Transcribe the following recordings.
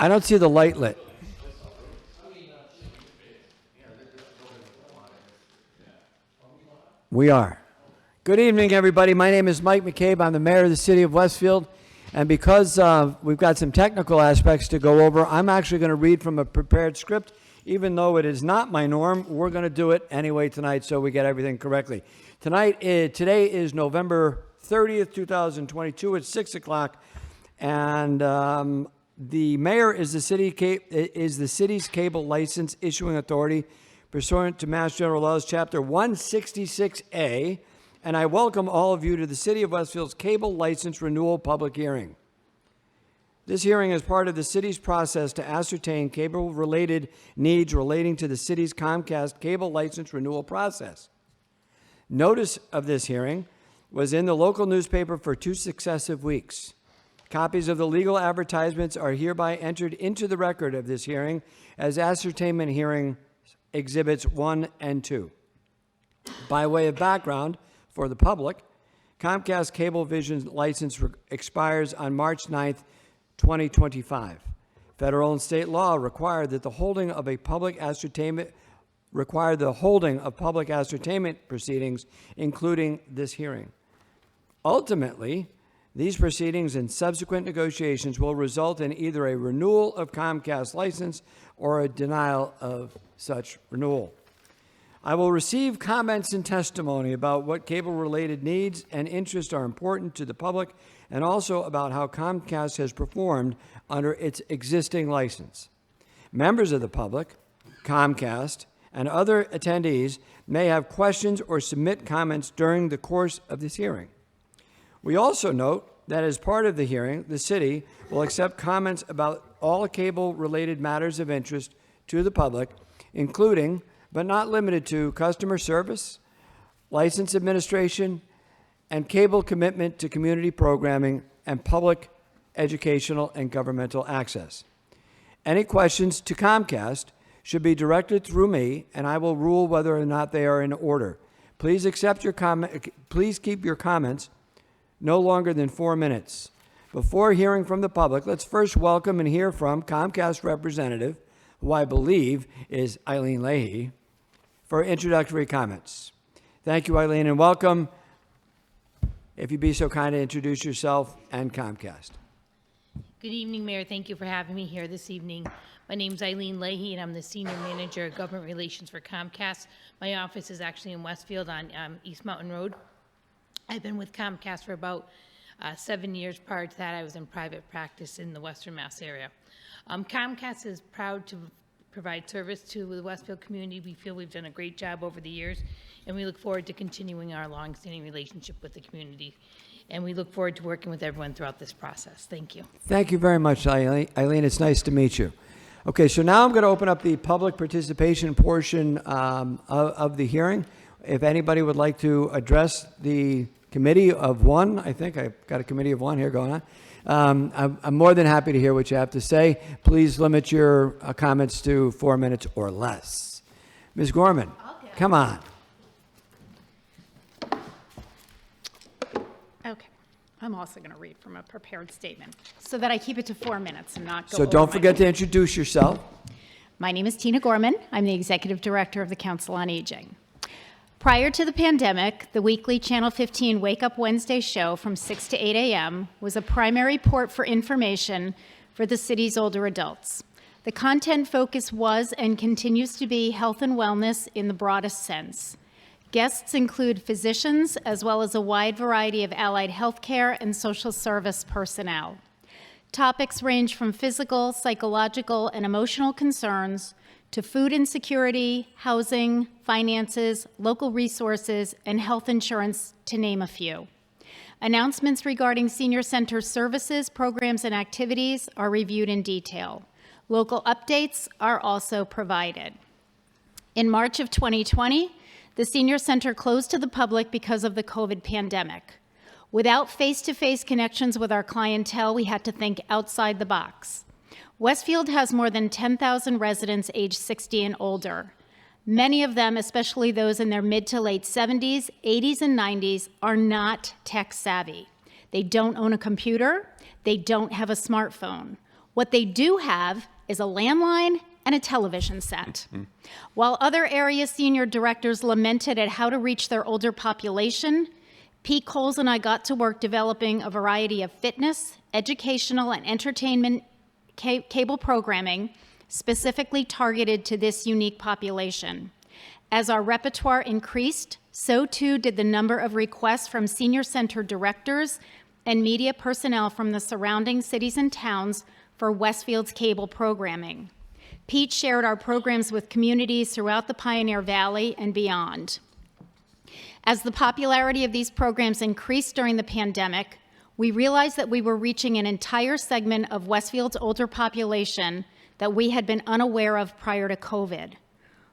I don't see the light lit. We are. Good evening, everybody. My name is Mike McCabe. I'm the mayor of the city of Westfield. And because we've got some technical aspects to go over, I'm actually going to read from a prepared script. Even though it is not my norm, we're going to do it anyway tonight so we get everything correctly. Today is November 30th, 2022. It's 6 o'clock. And the mayor is the city's cable license issuing authority pursuant to Mass General Laws, Chapter 166A. And I welcome all of you to the City of Westfield's Cable License Renewal Public Hearing. This hearing is part of the city's process to ascertain cable-related needs relating to the city's Comcast cable license renewal process. Notice of this hearing was in the local newspaper for 2 successive weeks. Copies of the legal advertisements are hereby entered into the record of this hearing as ascertainment hearing exhibits 1 and 2. By way of background, for the public, Comcast Cablevision license expires on March 9th, 2025. Federal and state law require that the holding of public ascertainment proceedings, including this hearing. Ultimately, these proceedings and subsequent negotiations will result in either a renewal of Comcast license or a denial of such renewal. I will receive comments and testimony about what cable-related needs and interests are important to the public and also about how Comcast has performed under its existing license. Members of the public, Comcast, and other attendees may have questions or submit comments during the course of this hearing. We also note that as part of the hearing, the city will accept comments about all cable-related matters of interest to the public, including but not limited to customer service, license administration, and cable commitment to community programming and public educational and governmental access. Any questions to Comcast should be directed through me, and I will rule whether or not they are in order. Please keep your comments no longer than 4 minutes. Before hearing from the public, let's first welcome and hear from Comcast representative, who I believe is Eileen Leahy, for introductory comments. Thank you, Eileen, and welcome. If you'd be so kind to introduce yourself and Comcast. Good evening, Mayor. Thank you for having me here this evening. My name is Eileen Leahy, and I'm the Senior Manager of Government Relations for Comcast. My office is actually in Westfield on East Mountain Road. I've been with Comcast for about 7 years. Prior to that, I was in private practice in the Western Mass area. Comcast is proud to provide service to the Westfield community. We feel we've done a great job over the years, and we look forward to continuing our long-standing relationship with the community. And we look forward to working with everyone throughout this process. Thank you. Thank you very much, Eileen. It's nice to meet you. Okay, so now I'm going to open up the public participation portion of the hearing. If anybody would like to address the committee of one, I think I've got a committee of one here going on. I'm more than happy to hear what you have to say. Please limit your comments to 4 minutes or less. Ms. Gorman, come on. Okay. I'm also going to read from a prepared statement so that I keep it to 4 minutes and not go So over don't my forget to introduce yourself. My name is Tina Gorman. I'm the Executive Director of the Council on Aging. Prior to the pandemic, the weekly Channel 15 Wake Up Wednesday show from 6 to 8 a.m. was a primary port for information for the city's older adults. The content focus was and continues to be health and wellness in the broadest sense. Guests include physicians as well as a wide variety of allied healthcare and social service personnel. Topics range from physical, psychological, and emotional concerns to food insecurity, housing, finances, local resources, and health insurance, to name a few. Announcements regarding senior center services, programs, and activities are reviewed in detail. Local updates are also provided. In March of 2020, the senior center closed to the public because of the COVID pandemic. Without face-to-face connections with our clientele, we had to think outside the box. Westfield has more than 10,000 residents aged 60 and older. Many of them, especially those in their mid to late 70s, 80s, and 90s, are not tech savvy. They don't own a computer. They don't have a smartphone. What they do have is a landline and a television set. While other area senior directors lamented at how to reach their older population, Pete Coles and I got to work developing a variety of fitness, educational, and entertainment cable programming specifically targeted to this unique population. As our repertoire increased, so too did the number of requests from senior center directors and media personnel from the surrounding cities and towns for Westfield's cable programming. Pete shared our programs with communities throughout the Pioneer Valley and beyond. As the popularity of these programs increased during the pandemic, we realized that we were reaching an entire segment of Westfield's older population that we had been unaware of prior to COVID.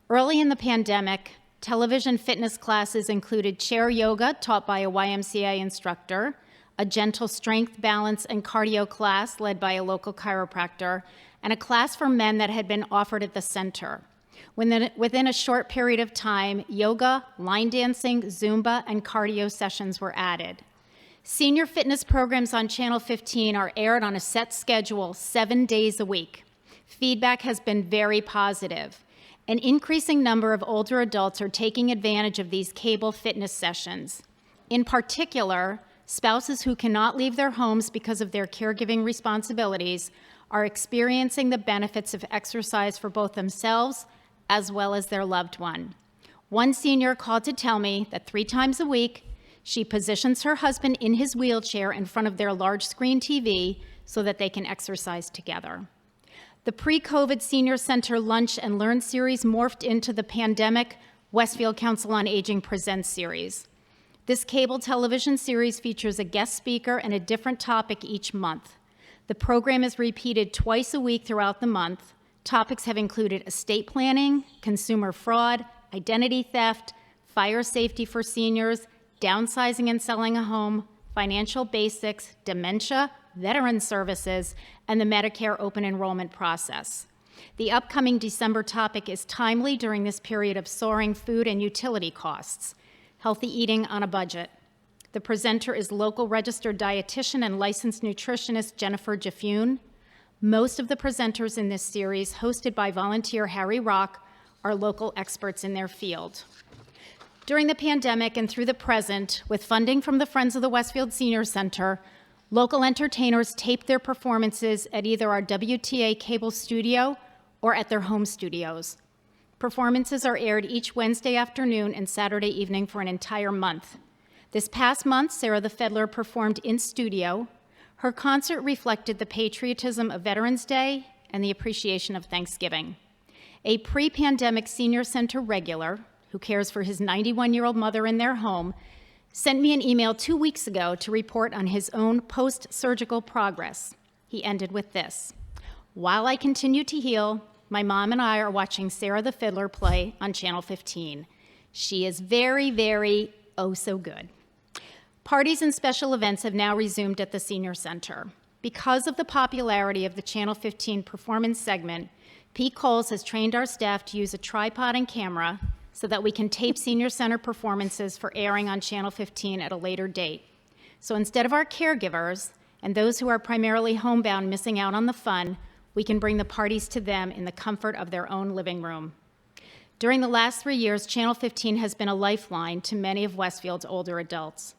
Early in the pandemic, television fitness classes included chair yoga taught by a YMCA instructor, a gentle strength, balance, and cardio class led by a local chiropractor, and a class for men that had been offered at the center. Within a short period of time, yoga, line dancing, Zumba, and cardio sessions were added. Senior fitness programs on Channel 15 are aired on a set schedule 7 days a week. Feedback has been very positive. An increasing number of older adults are taking advantage of these cable fitness sessions. In particular, spouses who cannot leave their homes because of their caregiving responsibilities are experiencing the benefits of exercise for both themselves as well as their loved one. One senior called to tell me that 3 times a week, she positions her husband in his wheelchair in front of their large screen TV so that they can exercise together. The pre-COVID Senior Center Lunch and Learn series morphed into the pandemic Westfield Council on Aging Presents series. This cable television series features a guest speaker and a different topic each month. The program is repeated twice a week throughout the month. Topics have included estate planning, consumer fraud, identity theft, fire safety for seniors, downsizing and selling a home, financial basics, dementia, veteran services, and the Medicare open enrollment process. The upcoming December topic is timely during this period of soaring food and utility costs. Healthy eating on a budget. The presenter is local registered dietitian and licensed nutritionist Jennifer Jaffune. Most of the presenters in this series, hosted by volunteer Harry Rock, are local experts in their field. During the pandemic and through the present, with funding from the Friends of the Westfield Senior Center, local entertainers taped their performances at either our WTA cable studio or at their home studios. Performances are aired each Wednesday afternoon and Saturday evening for an entire month. This past month, Sarah the Fiddler performed in studio. Her concert reflected the patriotism of Veterans Day and the appreciation of Thanksgiving. A pre-pandemic senior center regular, who cares for his 91-year-old mother in their home, sent me an email 2 weeks ago to report on his own post-surgical progress. He ended with this: "While I continue to heal, my mom and I are watching Sarah the Fiddler play on Channel 15. She is very, very, oh so good." Parties and special events have now resumed at the Senior Center. Because of the popularity of the Channel 15 performance segment, Pete Coles has trained our staff to use a tripod and camera so that we can tape Senior Center performances for airing on Channel 15 at a later date. So instead of our caregivers and those who are primarily homebound missing out on the fun, we can bring the parties to them in the comfort of their own living room. During the last 3 years, Channel 15 has been a lifeline to many of Westfield's older adults.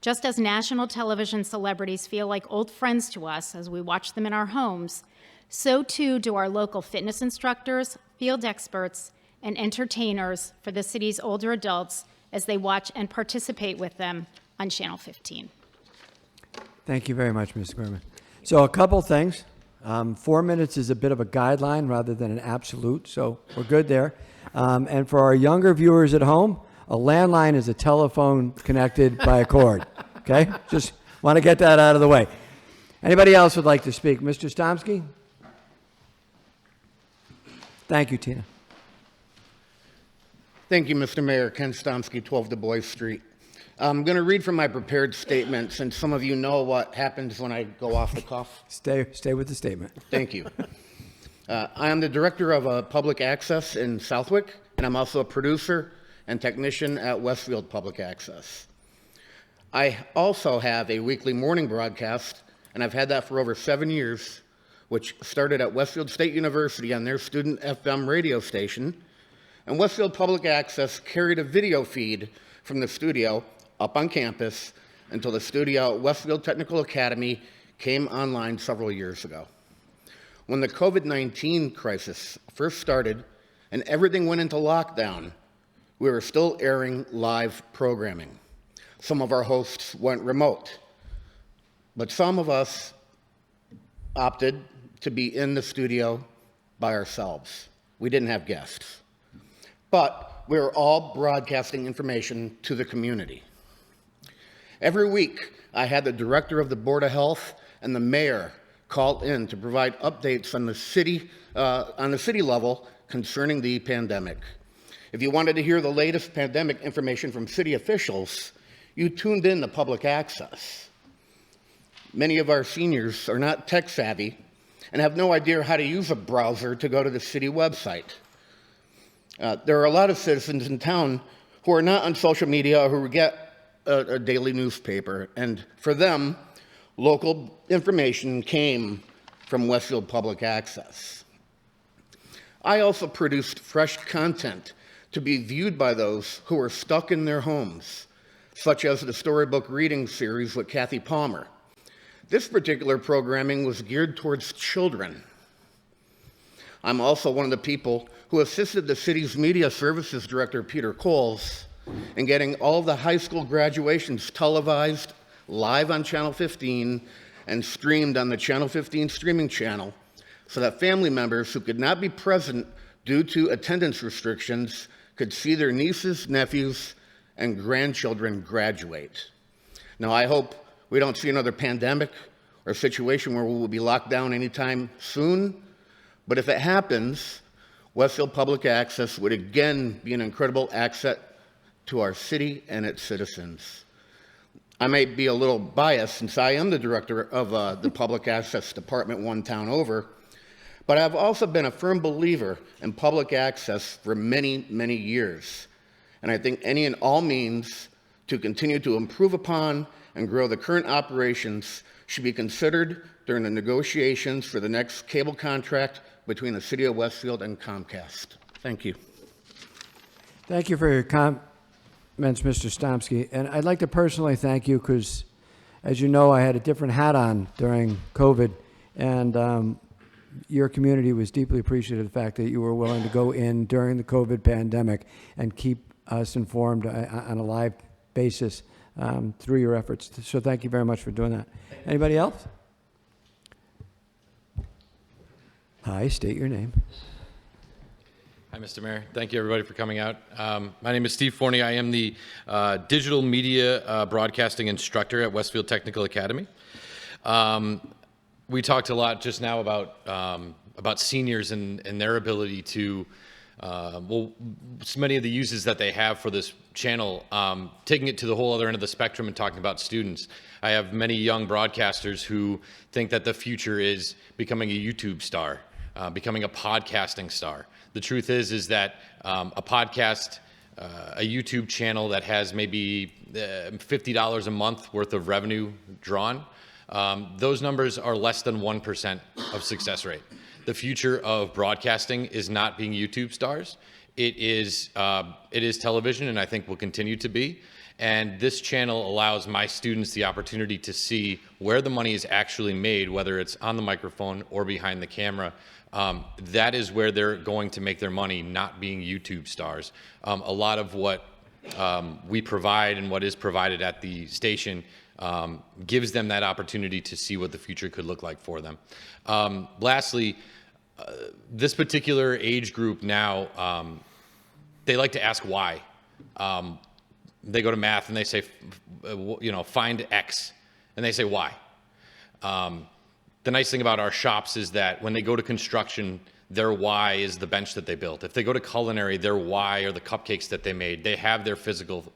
Just as national television celebrities feel like old friends to us as we watch them in our homes, so too do our local fitness instructors, field experts, and entertainers for the city's older adults as they watch and participate with them on Channel 15. Thank you very much, Ms. Gorman. So a couple things. 4 minutes is a bit of a guideline rather than an absolute, so we're good there. And for our younger viewers at home, a landline is a telephone connected by a cord, okay? Just want to get that out of the way. Anybody else would like to speak? Mr. Stomsky? Thank you, Tina. Thank you, Mr. Mayor. Ken Stomsky, 12 Du Bois Street. I'm going to read from my prepared statement, since some of you know what happens when I go off the cuff. Stay with the statement. Thank you. I am the director of public access in Southwick, and I'm also a producer and technician at Westfield Public Access. I also have a weekly morning broadcast, and I've had that for over 7 years, which started at Westfield State University on their student FM radio station, and Westfield Public Access carried a video feed from the studio up on campus until the studio at Westfield Technical Academy came online several years ago. When the COVID-19 crisis first started and everything went into lockdown, we were still airing live programming. Some of our hosts went remote, but some of us opted to be in the studio by ourselves. We didn't have guests. But we were all broadcasting information to the community. Every week, I had the director of the Board of Health and the mayor call in to provide updates on the city level concerning the pandemic. If you wanted to hear the latest pandemic information from city officials, you tuned in to Public Access. Many of our seniors are not tech savvy and have no idea how to use a browser to go to the city website. There are a lot of citizens in town who are not on social media or who get a daily newspaper, and for them, local information came from Westfield Public Access. I also produced fresh content to be viewed by those who are stuck in their homes, such as the Storybook Reading Series with Kathy Palmer. This particular programming was geared towards children. I'm also one of the people who assisted the city's media services director, Peter Coles, in getting all of the high school graduations televised live on Channel 15 and streamed on the Channel 15 streaming channel so that family members who could not be present due to attendance restrictions could see their nieces, nephews, and grandchildren graduate. Now, I hope we don't see another pandemic or situation where we will be locked down anytime soon, but if it happens, Westfield Public Access would again be an incredible asset to our city and its citizens. I may be a little biased since I am the director of the Public Access Department one town over, but I've also been a firm believer in public access for many, many years. And I think any and all means to continue to improve upon and grow the current operations should be considered during the negotiations for the next cable contract between the City of Westfield and Comcast. Thank you. Thank you for your comments, Mr. Stomsky. And I'd like to personally thank you because, as you know, I had a different hat on during COVID, and your community was deeply appreciative of the fact that you were willing to go in during the COVID pandemic and keep us informed on a live basis through your efforts. So thank you very much for doing that. Anybody else? Hi, state your name. Hi, Mr. Mayor. Thank you, everybody, for coming out. My name is Steve Forney. I am the digital media broadcasting instructor at Westfield Technical Academy. We talked a lot just now about seniors and their ability to, so many of the uses that they have for this channel, taking it to the whole other end of the spectrum and talking about students. I have many young broadcasters who think that the future is becoming a YouTube star, becoming a podcasting star. The truth is that a podcast, a YouTube channel that has maybe $50 a month worth of revenue drawn, those numbers are less than 1% of success rate. The future of broadcasting is not being YouTube stars. It is television, and I think will continue to be. And this channel allows my students the opportunity to see where the money is actually made, whether it's on the microphone or behind the camera. That is where they're going to make their money, not being YouTube stars. A lot of what we provide and what is provided at the station gives them that opportunity to see what the future could look like for them. Lastly, this particular age group now, they like to ask why. They go to math and they say, find X, and they say why. The nice thing about our shops is that when they go to construction, their why is the bench that they built. If they go to culinary, their why are the cupcakes that they made. They have their physical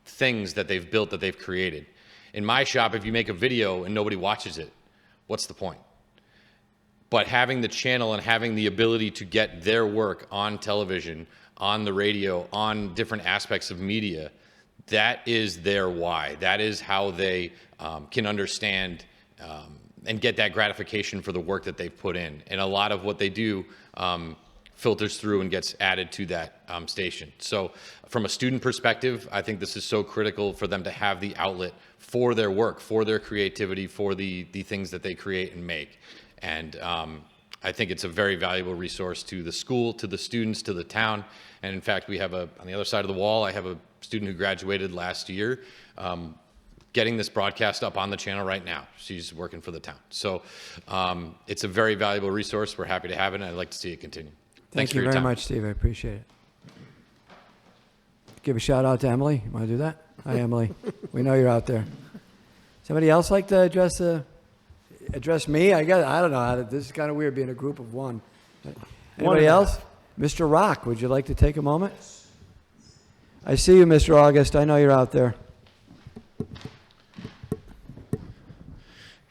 things that they've built, that they've created. In my shop, if you make a video and nobody watches it, what's the point? But having the channel and having the ability to get their work on television, on the radio, on different aspects of media, that is their why. That is how they can understand get that gratification for the work that they've put in. And a lot of what they do filters through and gets added to that station. So from a student perspective, I think this is so critical for them to have the outlet for their work, for their creativity, for the things that they create and make. And I think it's a very valuable resource to the school, to the students, to the town. And in fact, we have on the other side of the wall, I have a student who graduated last year, getting this broadcast up on the channel right now. She's working for the town. So it's a very valuable resource. We're happy to have it, and I'd like to see it continue. Thanks Thank you for your very time. much, Steve. I appreciate it. Give a shout out to Emily. You want to do that? Hi, Emily. We know you're out there. Somebody else like to address me? I don't know how to. This is kind of weird being a group of one. Anybody else? Mr. Rock, would you like to take a moment? I see you, Mr. August. I know you're out there.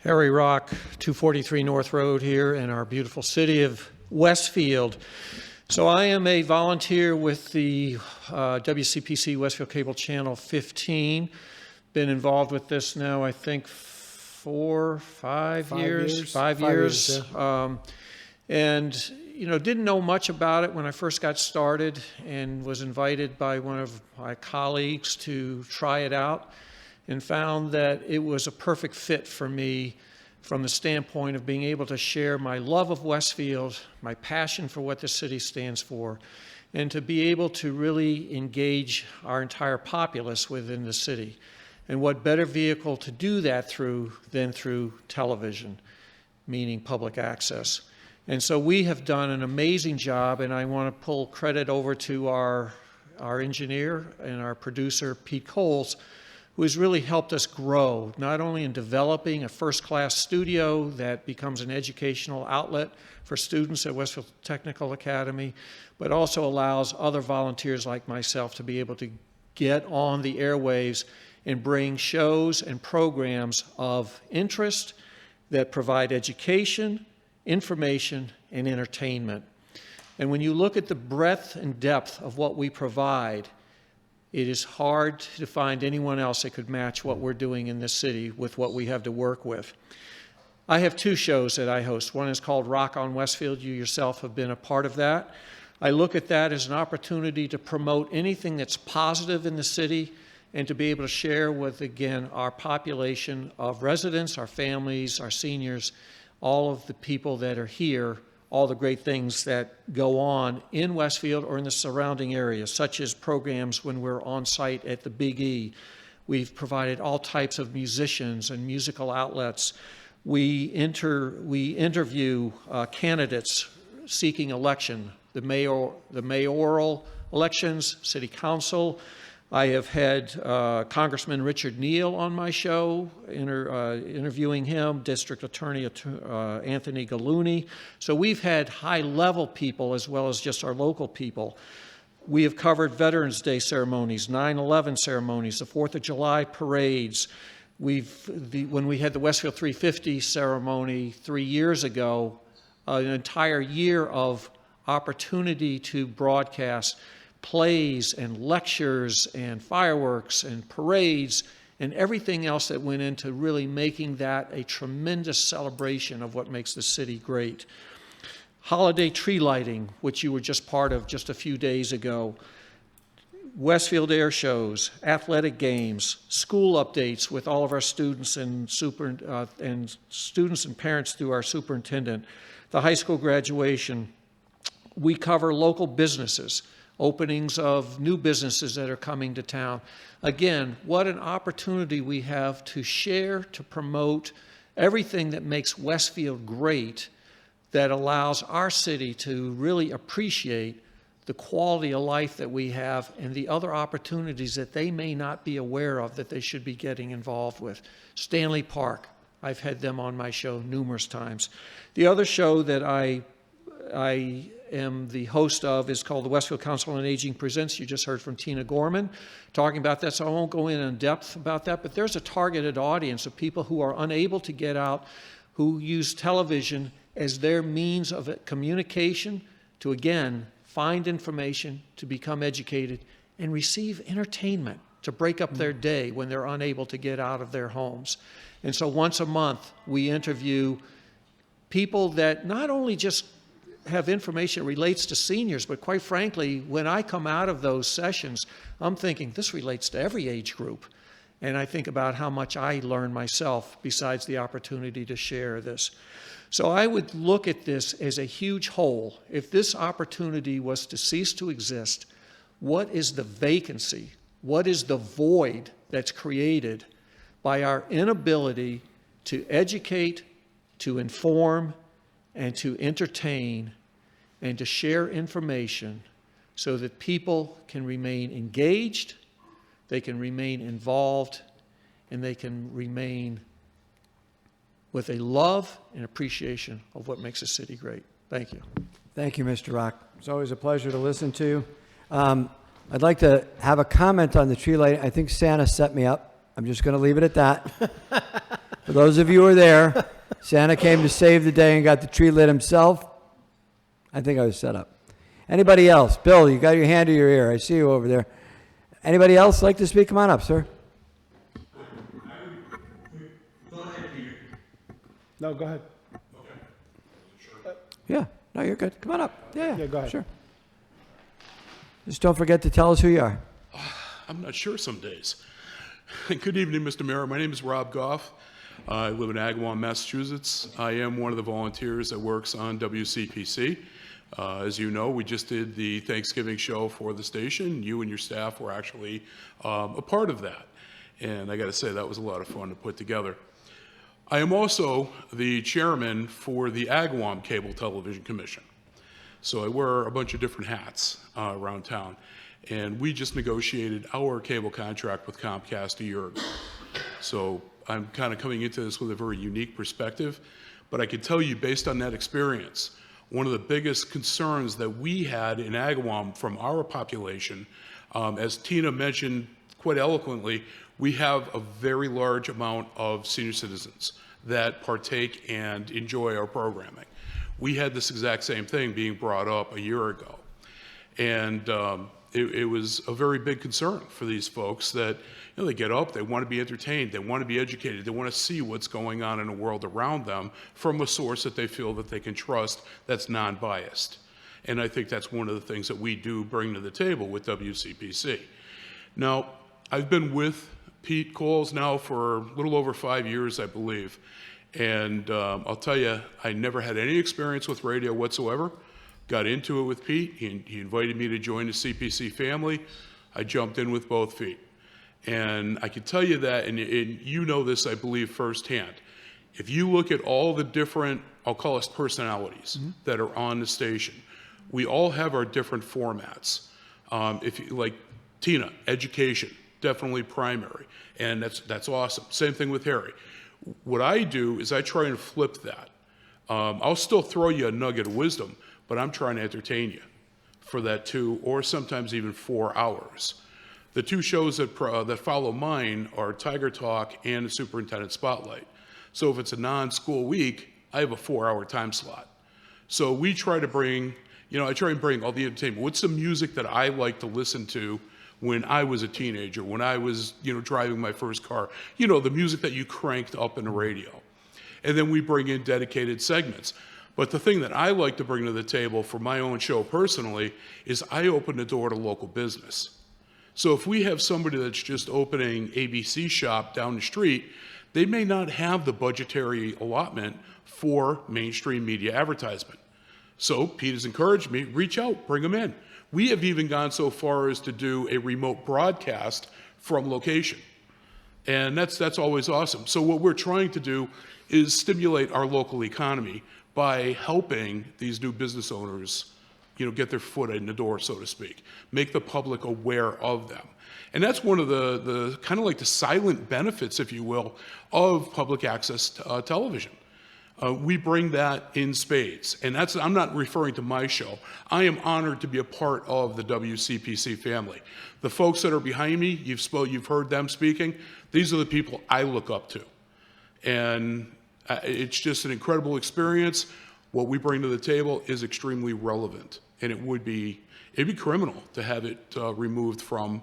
Harry Rock, 243 North Road here in our beautiful city of Westfield. So I am a volunteer with the WCPC Westfield Cable Channel 15. Been involved with this now, I think, 5 years. And, you know, didn't know much about it when I first got started and was invited by one of my colleagues to try it out and found that it was a perfect fit for me from the standpoint of being able to share my love of Westfield, my passion for what the city stands for, and to be able to really engage our entire populace within the city. And what better vehicle to do that through than through television, meaning public access. And so we have done an amazing job, and I want to pull credit over to our engineer and our producer, Pete Coles, who has really helped us grow, not only in developing a first-class studio that becomes an educational outlet for students at Westfield Technical Academy, but also allows other volunteers like myself to be able to get on the airwaves and bring shows and programs of interest that provide education, information, and entertainment. And when you look at the breadth and depth of what we provide, it is hard to find anyone else that could match what we're doing in this city with what we have to work with. I have 2 shows that I host. One is called Rock on Westfield. You yourself have been a part of that. I look at that as an opportunity to promote anything that's positive in the city and to be able to share with, again, our population of residents, our families, our seniors, all of the people that are here, all the great things that go on in Westfield or in the surrounding areas, such as programs when we're on site at the Big E. We've provided all types of musicians and musical outlets. We interview candidates seeking election, the mayoral elections, city council. I have had Congressman Richard Neal on my show, interviewing him, District Attorney Anthony Gallooni. So we've had high-level people as well as just our local people. We have covered Veterans Day ceremonies, 9/11 ceremonies, the 4th of July parades. When we had the Westfield 350 ceremony 3 years ago, an entire year of opportunity to broadcast plays and lectures and fireworks and parades and everything else that went into really making that a tremendous celebration of what makes the city great. Holiday tree lighting, which you were just part of just a few days ago. Westfield air shows, athletic games, school updates with all of our students and students and parents through our superintendent. The high school graduation. We cover local businesses, openings of new businesses that are coming to town. Again, what an opportunity we have to share, to promote everything that makes Westfield great, that allows our city to really appreciate the quality of life that we have and the other opportunities that they may not be aware of that they should be getting involved with. Stanley Park, I've had them on my show numerous times. The other show that I am the host of is called the Westfield Council on Aging Presents. You just heard from Tina Gorman talking about that, so I won't go in depth about that, but there's a targeted audience of people who are unable to get out, who use television as their means of communication to, again, find information, to become educated, and receive entertainment. to break up their day when they're unable to get out of their homes. And so once a month, we interview people that not only just have information that relates to seniors, but quite frankly, when I come out of those sessions, I'm thinking this relates to every age group. And I think about how much I learn myself besides the opportunity to share this. So I would look at this as a huge hole. If this opportunity was to cease to exist, what is the vacancy? What is the void that's created by our inability to educate, to inform, and to entertain, and to share information so that people can remain engaged, they can remain involved, and they can remain with a love and appreciation of what makes a city great. Thank you. Thank you, Mr. Rock. It's always a pleasure to listen to. I'd like to have a comment on the tree lighting. I think Santa set me up. I'm just going to leave it at that. For those of you who are there, Santa came to save the day and got the tree lit himself. I think I was set up. Anybody else? Bill, you got your hand to your ear. I see you over there. Anybody else like to speak? Come on up, sir. No, go ahead. Yeah. No, you're good. Come on up. Yeah, Yeah, go ahead. Sure. Just don't forget to tell us who you are. I'm not sure some days. Good evening, Mr. Mayor. My name is Rob Goff. I live in Agawam, Massachusetts. I am one of the volunteers that works on WCPC. As you know, we just did the Thanksgiving show for the station. You and your staff were actually a part of that. And I got to say, that was a lot of fun to put together. I am also the chairman for the Agawam Cable Television Commission. So I wear a bunch of different hats around town. And we just negotiated our cable contract with Comcast a year ago. So I'm kind of coming into this with a very unique perspective. But I can tell you, based on that experience, one of the biggest concerns that we had in Agawam from our population, as Tina mentioned quite eloquently, we have a very large amount of senior citizens that partake and enjoy our programming. We had this exact same thing being brought up a year ago. And it was a very big concern for these folks that, you know, they get up, they want to be entertained, they want to be educated, they want to see what's going on in the world around them from a source that they feel that they can trust that's non-biased. And I think that's one of the things that we do bring to the table with WCPC. Now, I've been with Pete Coles now for a little over 5 years, I believe. And I'll tell you, I never had any experience with radio whatsoever. Got into it with Pete. He invited me to join the CPC family. I jumped in with both feet. And I can tell you that, and you know this, I believe, firsthand. If you look at all the different, I'll call us personalities that are on the station, we all have our different formats. If you, like Tina, education, definitely primary, and that's awesome. Same thing with Harry. What I do is I try and flip that. I'll still throw you a nugget of wisdom, but I'm trying to entertain you for that 2 or sometimes even 4 hours. The two shows that follow mine are Tiger Talk and the Superintendent Spotlight. So if it's a non-school week, I have a 4-hour time slot. So we try to bring, I try and bring all the entertainment. What's the music that I like to listen to when I was a teenager, when I was, driving my first car? The music that you cranked up in the radio. And then we bring in dedicated segments. But the thing that I like to bring to the table for my own show personally is I open the door to local business. So if we have somebody that's just opening ABC shop down the street, they may not have the budgetary allotment for mainstream media advertisement. So Pete has encouraged me, reach out, bring them in. We have even gone so far as to do a remote broadcast from location. And that's always awesome. So what we're trying to do is stimulate our local economy by helping these new business owners, get their foot in the door, so to speak, make the public aware of them. And that's one of the kind of like the silent benefits, if you will, of public access television. We bring that in spades. And I'm not referring to my show. I am honored to be a part of the WCPC family. The folks that are behind me, you've heard them speaking. These are the people I look up to. And it's just an incredible experience. What we bring to the table is extremely relevant. And it'd be criminal to have it removed from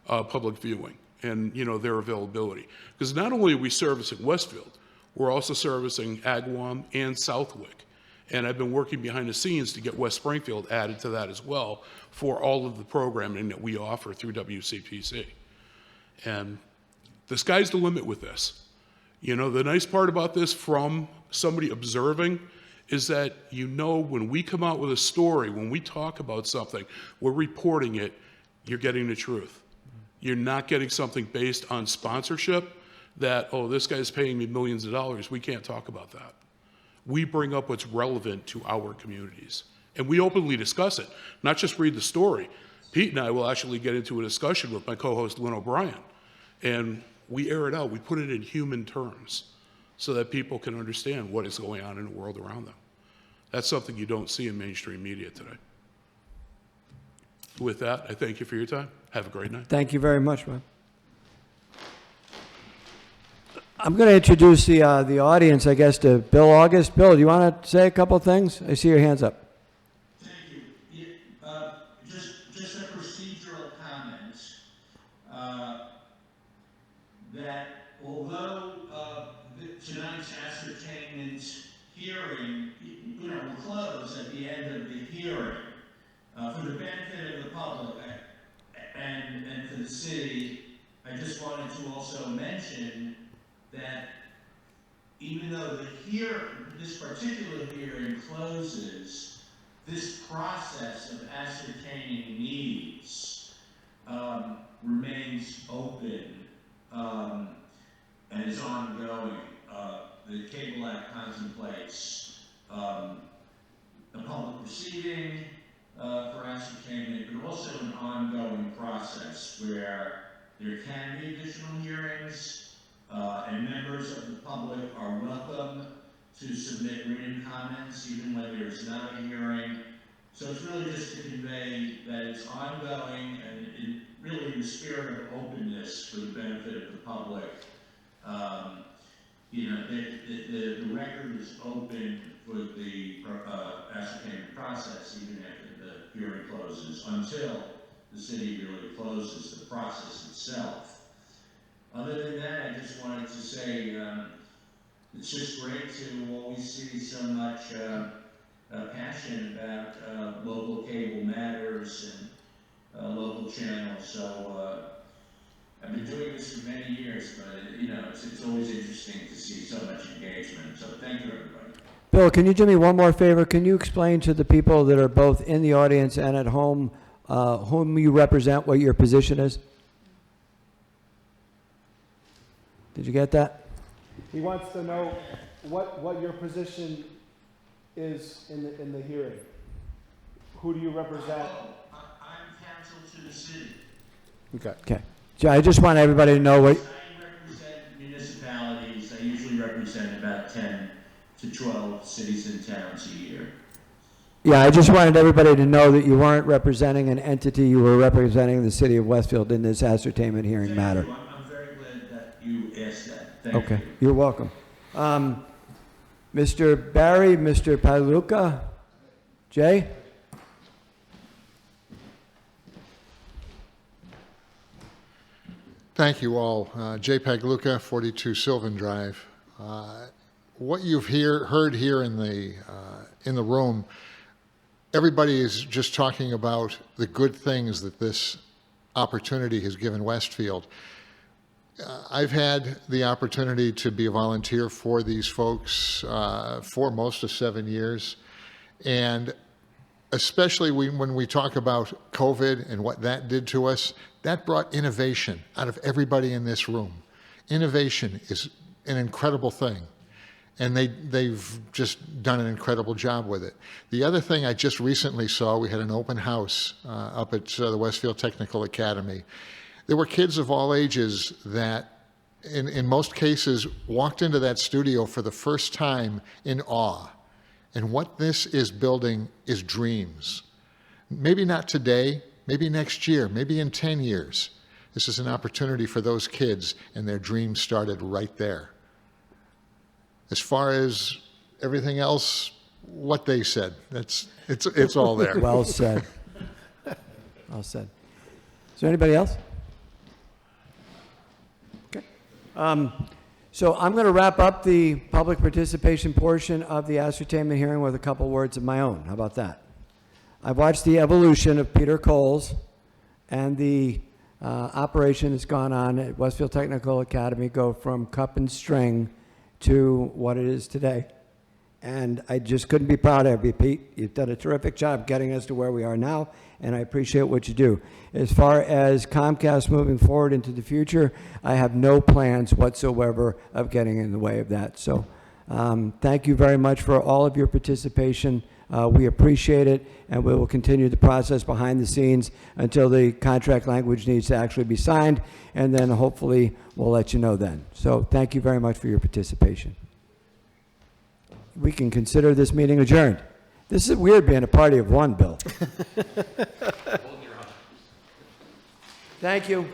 public viewing and, their availability. Because not only are we servicing Westfield, we're also servicing Agawam and Southwick. And I've been working behind the scenes to get West Springfield added to that as well for all of the programming that we offer through WCPC. And the sky's the limit with this. The nice part about this from somebody observing is that, when we come out with a story, when we talk about something, we're reporting it, you're getting the truth. You're not getting something based on sponsorship that, oh, this guy's paying me millions of dollars. We can't talk about that. We bring up what's relevant to our communities. And we openly discuss it, not just read the story. Pete and I will actually get into a discussion with my co-host Lynn O'Brien. And we air it out. We put it in human terms so that people can understand what is going on in the world around them. That's something you don't see in mainstream media today. With that, I thank you for your time. Have a great night. Thank you very much, Rob. I'm going to introduce the audience, I guess, to Bill August. Bill, do you want to say a couple things? I see your hands up. Thank you. Just a procedural comment that although tonight's ascertainment hearing, will close at the end of the hearing, for the benefit of the public and for the city, I just wanted to also mention that even though this particular hearing closes, this process of ascertaining needs remains open and is ongoing. The Cable Act contemplates a public proceeding for ascertainment, but also an ongoing process where there can be additional hearings, and members of the public are welcome to submit written comments even when there's not a hearing. So it's really just to convey that it's ongoing and really in the spirit of openness for the benefit of the public. The record is open for the ascertainment process even after the hearing closes until the city really closes the process itself. Other than that, I just wanted to say it's just great to always see so much passion about local cable matters and local channels. So I've been doing this for many years, but it's always interesting to see so much engagement. So thank you, everybody. Bill, can you do me one more favor? Can you explain to the people that are both in the audience and at home whom you represent, what your position is? Did you get that? He wants to know what your position is in the hearing. Who do you represent? I'm counsel to the city. Okay. So I just want everybody to know what... I represent municipalities. I usually represent about 10 to 12 cities and towns a year. Yeah, I just wanted everybody to know that you weren't representing an entity, you were representing the city of Westfield in this ascertainment hearing matter. I'm very glad that you asked that. Thank Okay, you. you're welcome. Mr. Barry, Mr. Paluca, Jay? Thank you all. Jay Pagluca, 42 Sylvan Drive. What you've heard here in the room, everybody is just talking about the good things that this opportunity has given Westfield. I've had the opportunity to be a volunteer for these folks for most of 7 years, and especially when we talk about COVID and what that did to us, that brought innovation out of everybody in this room. Innovation is an incredible thing, and they've just done an incredible job with it. The other thing I just recently saw, we had an open house up at the Westfield Technical Academy. There were kids of all ages that, in most cases, walked into that studio for the first time in awe. And what this is building is dreams. Maybe not today, maybe next year, maybe in 10 years. This is an opportunity for those kids, and their dreams started right there. As far as everything else, what they said, it's all there. Well said. Well said. Is there anybody else? So I'm going to wrap up the public participation portion of the ascertainment hearing with a couple words of my own. How about that? I've watched the evolution of Peter Coles and the operation that's gone on at Westfield Technical Academy go from cup and string to what it is today. And I just couldn't be prouder of you, Pete. You've done a terrific job getting us to where we are now, and I appreciate what you do. As far as Comcast moving forward into the future, I have no plans whatsoever of getting in the way of that. So thank you very much for all of your participation. We appreciate it, and we will continue the process behind the scenes until the contract language needs to actually be signed, and then hopefully we'll let you know then. So thank you very much for your participation. We can consider this meeting adjourned. This is weird being a party of one, Bill. Thank you.